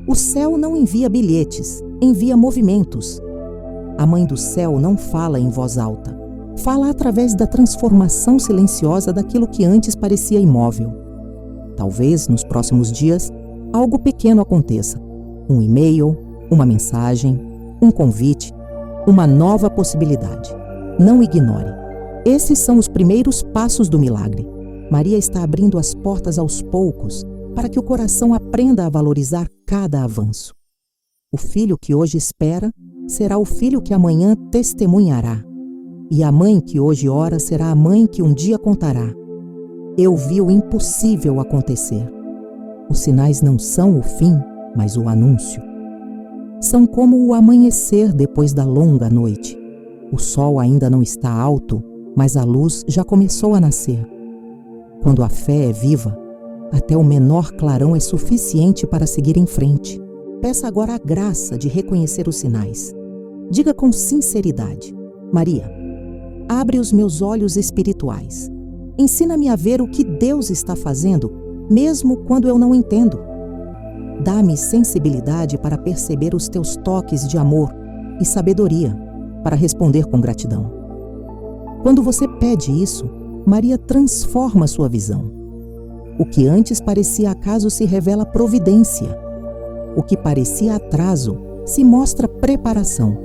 O céu não envia bilhetes, envia movimentos. A Mãe do Céu não fala em voz alta, fala através da transformação silenciosa daquilo que antes parecia imóvel. Talvez, nos próximos dias, algo pequeno aconteça. Um e-mail, uma mensagem, um convite, uma nova possibilidade. Não ignore. Esses são os primeiros passos do milagre. Maria está abrindo as portas aos poucos para que o coração aprenda a valorizar cada avanço. O filho que hoje espera será o filho que amanhã testemunhará. E a mãe que hoje ora será a mãe que um dia contará: eu vi o impossível acontecer. Os sinais não são o fim, mas o anúncio. São como o amanhecer depois da longa noite. O sol ainda não está alto, mas a luz já começou a nascer. Quando a fé é viva, até o menor clarão é suficiente para seguir em frente. Peça agora a graça de reconhecer os sinais. Diga com sinceridade: Maria, abre os meus olhos espirituais. Ensina-me a ver o que Deus está fazendo, mesmo quando eu não entendo. Dá-me sensibilidade para perceber os teus toques de amor e sabedoria para responder com gratidão. Quando você pede isso, Maria transforma sua visão. O que antes parecia acaso se revela providência. O que parecia atraso se mostra preparação.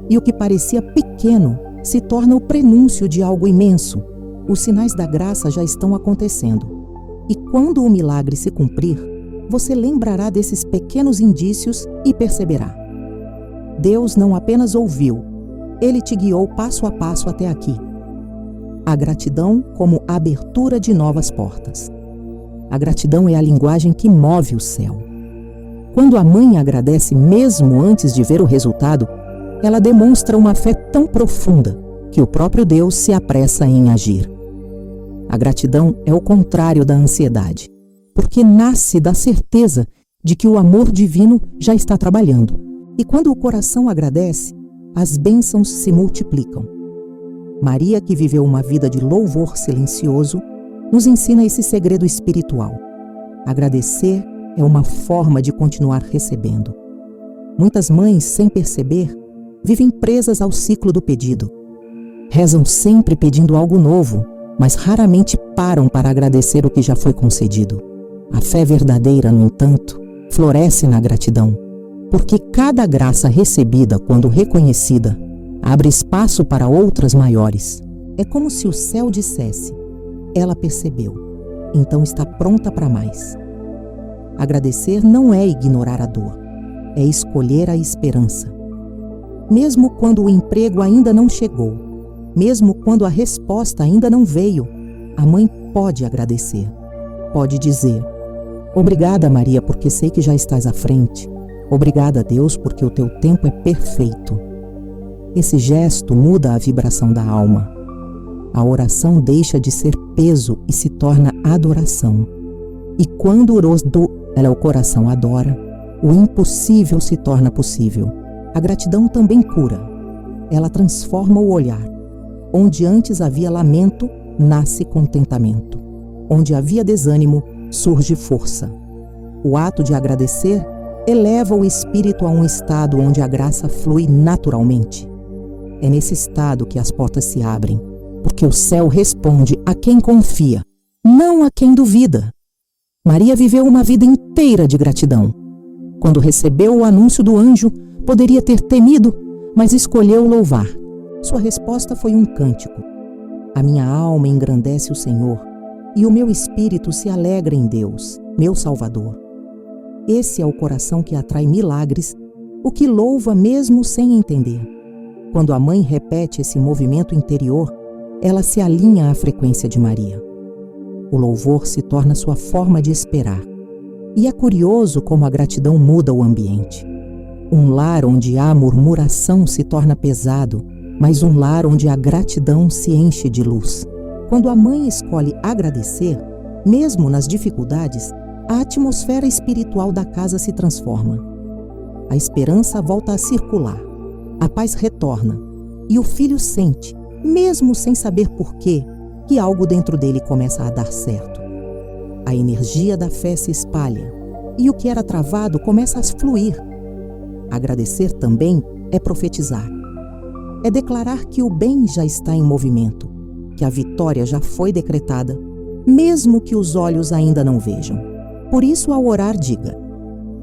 E o que parecia pequeno se torna o prenúncio de algo imenso. Os sinais da graça já estão acontecendo. E quando o milagre se cumprir, você lembrará desses pequenos indícios e perceberá: Deus não apenas ouviu, Ele te guiou passo a passo até aqui. A gratidão como abertura de novas portas. A gratidão é a linguagem que move o céu. Quando a mãe agradece mesmo antes de ver o resultado, ela demonstra uma fé tão profunda que o próprio Deus se apressa em agir. A gratidão é o contrário da ansiedade, porque nasce da certeza de que o amor divino já está trabalhando. E quando o coração agradece, as bênçãos se multiplicam. Maria, que viveu uma vida de louvor silencioso, nos ensina esse segredo espiritual. Agradecer é uma forma de continuar recebendo. Muitas mães, sem perceber, vivem presas ao ciclo do pedido. Rezam sempre pedindo algo novo, mas raramente param para agradecer o que já foi concedido. A fé verdadeira, no entanto, floresce na gratidão, porque cada graça recebida, quando reconhecida, abre espaço para outras maiores. É como se o céu dissesse: ela percebeu, então está pronta para mais. Agradecer não é ignorar a dor, é escolher a esperança. Mesmo quando o emprego ainda não chegou, mesmo quando a resposta ainda não veio, a mãe pode agradecer. Pode dizer: obrigada, Maria, porque sei que já estás à frente. Obrigada, Deus, porque o teu tempo é perfeito. Esse gesto muda a vibração da alma. A oração deixa de ser peso e se torna adoração. E quando o coração adora, o impossível se torna possível. A gratidão também cura. Ela transforma o olhar. Onde antes havia lamento, nasce contentamento. Onde havia desânimo, surge força. O ato de agradecer eleva o espírito a um estado onde a graça flui naturalmente. É nesse estado que as portas se abrem, porque o céu responde a quem confia, não a quem duvida. Maria viveu uma vida inteira de gratidão. Quando recebeu o anúncio do anjo, poderia ter temido, mas escolheu louvar. Sua resposta foi um cântico: a minha alma engrandece o Senhor, e o meu espírito se alegra em Deus, meu Salvador. Esse é o coração que atrai milagres, o que louva mesmo sem entender. Quando a mãe repete esse movimento interior, ela se alinha à frequência de Maria. O louvor se torna sua forma de esperar. E é curioso como a gratidão muda o ambiente. Um lar onde há murmuração se torna pesado, mas um lar onde a gratidão se enche de luz. Quando a mãe escolhe agradecer, mesmo nas dificuldades, a atmosfera espiritual da casa se transforma. A esperança volta a circular, a paz retorna, e o filho sente, mesmo sem saber porquê, que algo dentro dele começa a dar certo. A energia da fé se espalha, e o que era travado começa a fluir. Agradecer também é profetizar. É declarar que o bem já está em movimento, que a vitória já foi decretada, mesmo que os olhos ainda não vejam. Por isso, ao orar, diga: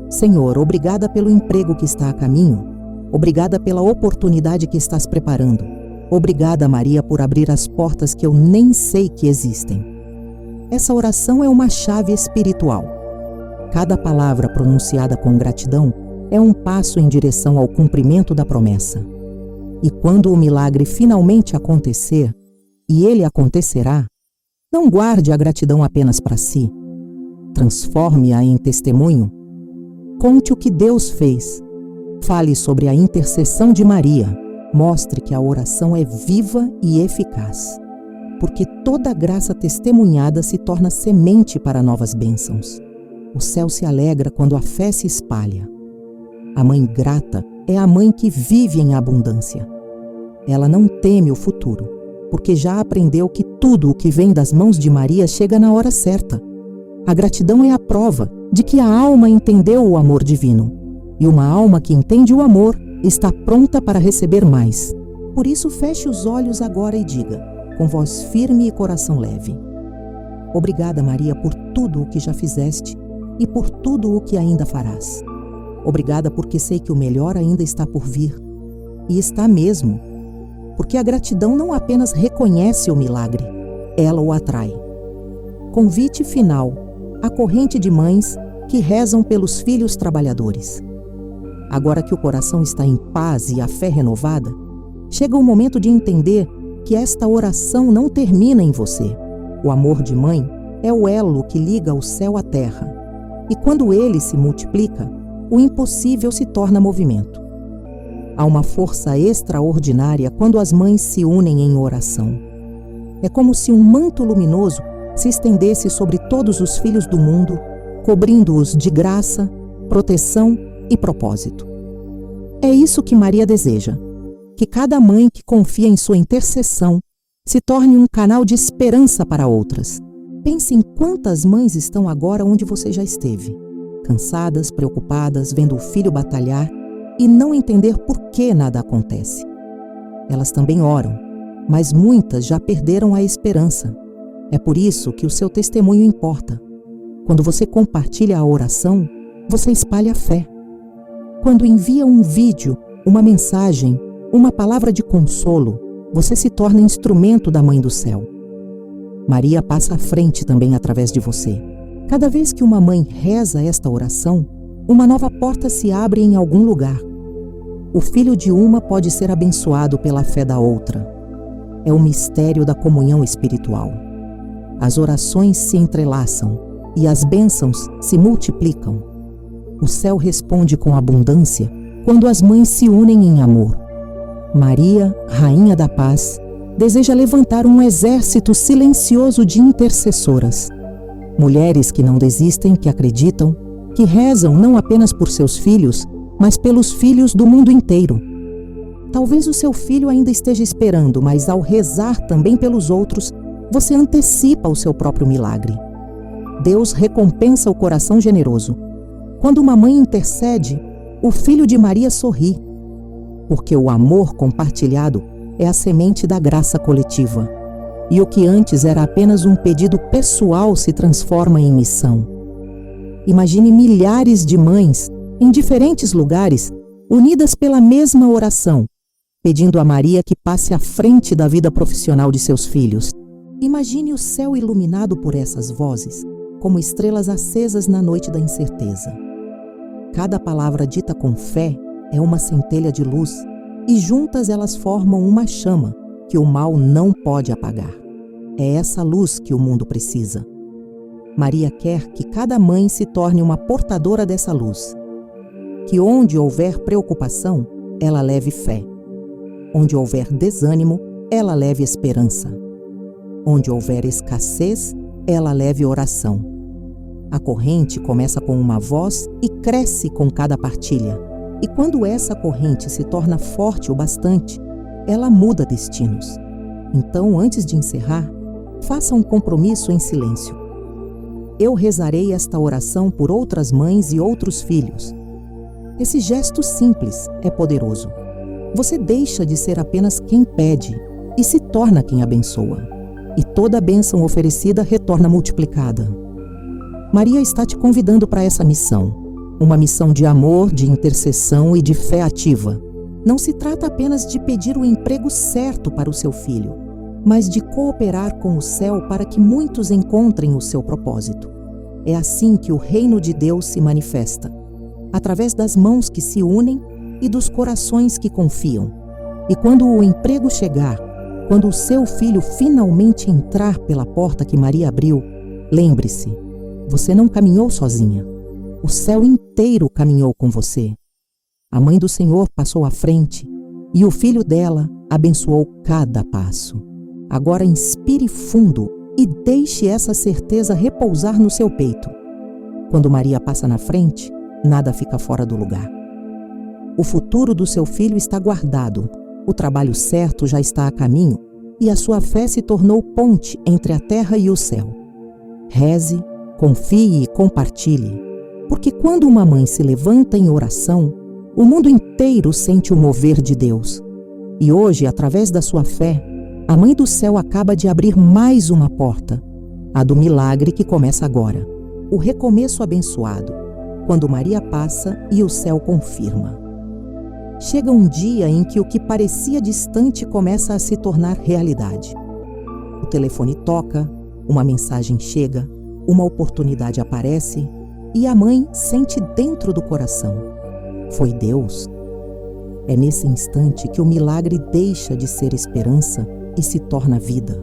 Senhor, obrigada pelo emprego que está a caminho, obrigada pela oportunidade que estás preparando, obrigada, Maria, por abrir as portas que eu nem sei que existem. Essa oração é uma chave espiritual. Cada palavra pronunciada com gratidão é um passo em direção ao cumprimento da promessa. E quando o milagre finalmente acontecer, e ele acontecerá, não guarde a gratidão apenas para si. Transforme-a em testemunho. Conte o que Deus fez. Fale sobre a intercessão de Maria. Mostre que a oração é viva e eficaz. Porque toda graça testemunhada se torna semente para novas bênçãos. O céu se alegra quando a fé se espalha. A mãe grata é a mãe que vive em abundância. Ela não teme o futuro, porque já aprendeu que tudo o que vem das mãos de Maria chega na hora certa. A gratidão é a prova de que a alma entendeu o amor divino. E uma alma que entende o amor está pronta para receber mais. Por isso, feche os olhos agora e diga, com voz firme e coração leve: Obrigada, Maria, por tudo o que já fizeste e por tudo o que ainda farás. Obrigada porque sei que o melhor ainda está por vir. E está mesmo. Porque a gratidão não apenas reconhece o milagre, ela o atrai. Convite final: a corrente de mães que rezam pelos filhos trabalhadores. Agora que o coração está em paz e a fé renovada, chega o momento de entender que esta oração não termina em você. O amor de mãe é o elo que liga o céu à terra. E quando ele se multiplica, o impossível se torna movimento. Há uma força extraordinária quando as mães se unem em oração. É como se um manto luminoso se estendesse sobre todos os filhos do mundo, cobrindo-os de graça, proteção e propósito. É isso que Maria deseja, que cada mãe que confia em sua intercessão se torne um canal de esperança para outras. Pense em quantas mães estão agora onde você já esteve, cansadas, preocupadas, vendo o filho batalhar e não entender por que nada acontece. Elas também oram, mas muitas já perderam a esperança. É por isso que o seu testemunho importa. Quando você compartilha a oração, você espalha a fé. Quando envia um vídeo, uma mensagem, uma palavra de consolo, você se torna instrumento da Mãe do Céu. Maria passa à frente também através de você. Cada vez que uma mãe reza esta oração, uma nova porta se abre em algum lugar. O filho de uma pode ser abençoado pela fé da outra. É o mistério da comunhão espiritual. As orações se entrelaçam e as bênçãos se multiplicam. O céu responde com abundância quando as mães se unem em amor. Maria, Rainha da Paz, deseja levantar um exército silencioso de intercessoras. Mulheres que não desistem, que acreditam, que rezam não apenas por seus filhos, mas pelos filhos do mundo inteiro. Talvez o seu filho ainda esteja esperando, mas ao rezar também pelos outros, você antecipa o seu próprio milagre. Deus recompensa o coração generoso. Quando uma mãe intercede, o filho de Maria sorri, porque o amor compartilhado é a semente da graça coletiva. E o que antes era apenas um pedido pessoal se transforma em missão. Imagine milhares de mães, em diferentes lugares, unidas pela mesma oração, pedindo a Maria que passe à frente da vida profissional de seus filhos. Imagine o céu iluminado por essas vozes, como estrelas acesas na noite da incerteza. Cada palavra dita com fé é uma centelha de luz, e juntas elas formam uma chama que o mal não pode apagar. É essa luz que o mundo precisa, Maria quer que cada mãe se torne uma portadora dessa luz. Que onde houver preocupação, ela leve fé. Onde houver desânimo, ela leve esperança. Onde houver escassez, ela leve oração. A corrente começa com uma voz e cresce com cada partilha. E quando essa corrente se torna forte o bastante, ela muda destinos. Então, antes de encerrar, faça um compromisso em silêncio. Eu rezarei esta oração por outras mães e outros filhos. Esse gesto simples é poderoso. Você deixa de ser apenas quem pede e se torna quem abençoa. E toda a bênção oferecida retorna multiplicada. Maria está te convidando para essa missão. Uma missão de amor, de intercessão e de fé ativa. Não se trata apenas de pedir o emprego certo para o seu filho, mas de cooperar com o céu para que muitos encontrem o seu propósito. É assim que o reino de Deus se manifesta, através das mãos que se unem e dos corações que confiam. E quando o emprego chegar, quando o seu filho finalmente entrar pela porta que Maria abriu, lembre-se, você não caminhou sozinha. O céu inteiro caminhou com você. A mãe do Senhor passou à frente e o filho dela abençoou cada passo. Agora inspire fundo e deixe essa certeza repousar no seu peito. Quando Maria passa na frente, nada fica fora do lugar. O futuro do seu filho está guardado, o trabalho certo já está a caminho e a sua fé se tornou ponte entre a terra e o céu. Reze, confie e compartilhe, porque quando uma mãe se levanta em oração, o mundo inteiro sente o mover de Deus. E hoje, através da sua fé, a Mãe do Céu acaba de abrir mais uma porta, a do milagre que começa agora, o recomeço abençoado, quando Maria passa e o céu confirma. Chega um dia em que o que parecia distante começa a se tornar realidade. O telefone toca, uma mensagem chega, uma oportunidade aparece e a mãe sente dentro do coração: foi Deus. É nesse instante que o milagre deixa de ser esperança e se torna vida.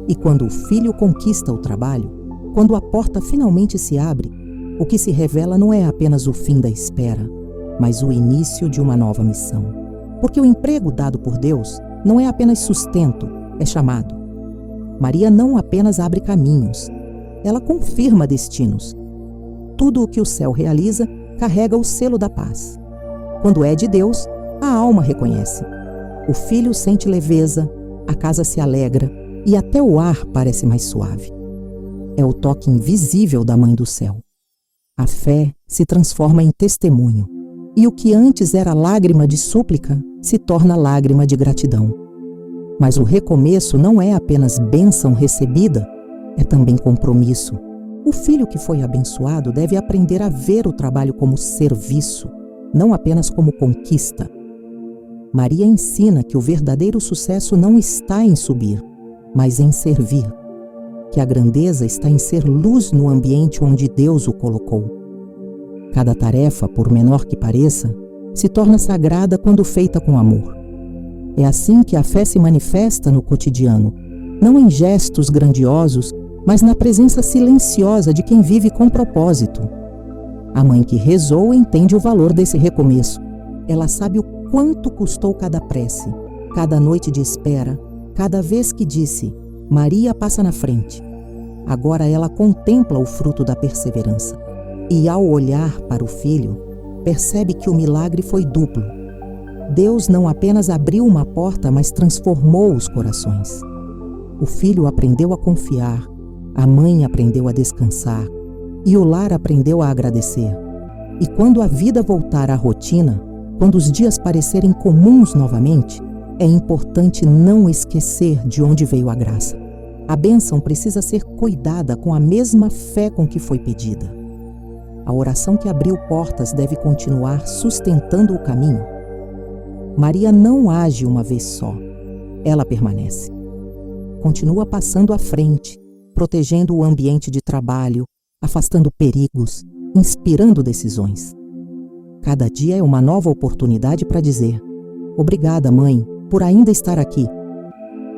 E quando o filho conquista o trabalho, quando a porta finalmente se abre, o que se revela não é apenas o fim da espera, mas o início de uma nova missão. Porque o emprego dado por Deus não é apenas sustento, é chamado. Maria não apenas abre caminhos, ela confirma destinos. Tudo o que o céu realiza carrega o selo da paz. Quando é de Deus, a alma reconhece. O filho sente leveza, a casa se alegra e até o ar parece mais suave. É o toque invisível da Mãe do Céu. A fé se transforma em testemunho, e o que antes era lágrima de súplica se torna lágrima de gratidão. Mas o recomeço não é apenas bênção recebida, é também compromisso. O filho que foi abençoado deve aprender a ver o trabalho como serviço, não apenas como conquista. Maria ensina que o verdadeiro sucesso não está em subir, mas em servir. Que a grandeza está em ser luz no ambiente onde Deus o colocou. Cada tarefa, por menor que pareça, se torna sagrada quando feita com amor. É assim que a fé se manifesta no cotidiano, não em gestos grandiosos, mas na presença silenciosa de quem vive com propósito. A mãe que rezou entende o valor desse recomeço. Ela sabe o quanto custou cada prece, cada noite de espera, cada vez que disse: Maria passa na frente. Agora ela contempla o fruto da perseverança. E ao olhar para o filho, percebe que o milagre foi duplo. Deus não apenas abriu uma porta, mas transformou os corações. O filho aprendeu a confiar, a mãe aprendeu a descansar e o lar aprendeu a agradecer. E quando a vida voltar à rotina, quando os dias parecerem comuns novamente, é importante não esquecer de onde veio a graça. A bênção precisa ser cuidada com a mesma fé com que foi pedida. A oração que abriu portas deve continuar sustentando o caminho. Maria não age uma vez só, ela permanece. Continua passando à frente, protegendo o ambiente de trabalho, afastando perigos, inspirando decisões. Cada dia é uma nova oportunidade para dizer: obrigada, mãe, por ainda estar aqui.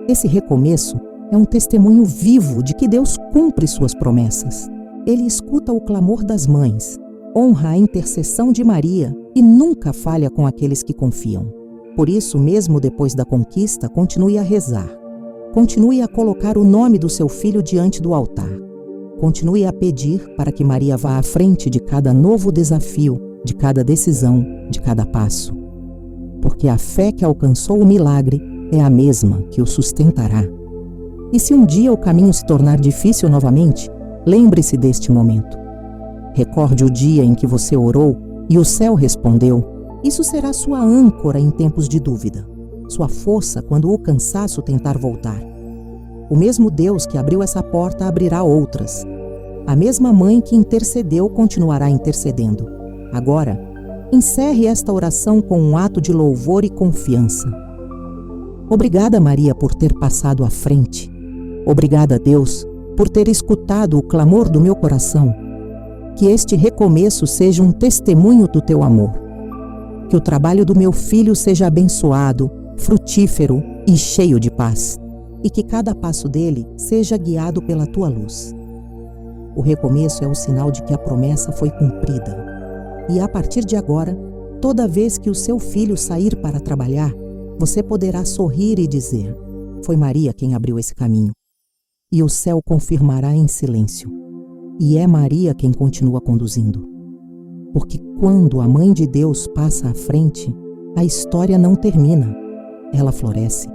Esse recomeço É um testemunho vivo de que Deus cumpre suas promessas. Ele escuta o clamor das mães, honra a intercessão de Maria e nunca falha com aqueles que confiam. Por isso, mesmo depois da conquista, continue a rezar. Continue a colocar o nome do seu filho diante do altar. Continue a pedir para que Maria vá à frente de cada novo desafio, de cada decisão, de cada passo. Porque a fé que alcançou o milagre é a mesma que o sustentará. E se um dia o caminho se tornar difícil novamente, lembre-se deste momento. Recorde o dia em que você orou e o céu respondeu. Isso será sua âncora em tempos de dúvida, sua força quando o cansaço tentar voltar. O mesmo Deus que abriu essa porta abrirá outras. A mesma mãe que intercedeu continuará intercedendo. Agora, encerre esta oração com um ato de louvor e confiança. Obrigada, Maria, por ter passado à frente. Obrigada, Deus, por ter escutado o clamor do meu coração. Que este recomeço seja um testemunho do teu amor. Que o trabalho do meu filho seja abençoado, frutífero e cheio de paz. E que cada passo dele seja guiado pela tua luz. O recomeço é o sinal de que a promessa foi cumprida. E a partir de agora, toda vez que o seu filho sair para trabalhar, você poderá sorrir e dizer: foi Maria quem abriu esse caminho. E o céu confirmará em silêncio. E é Maria quem continua conduzindo. Porque quando a Mãe de Deus passa à frente, a história não termina, ela floresce.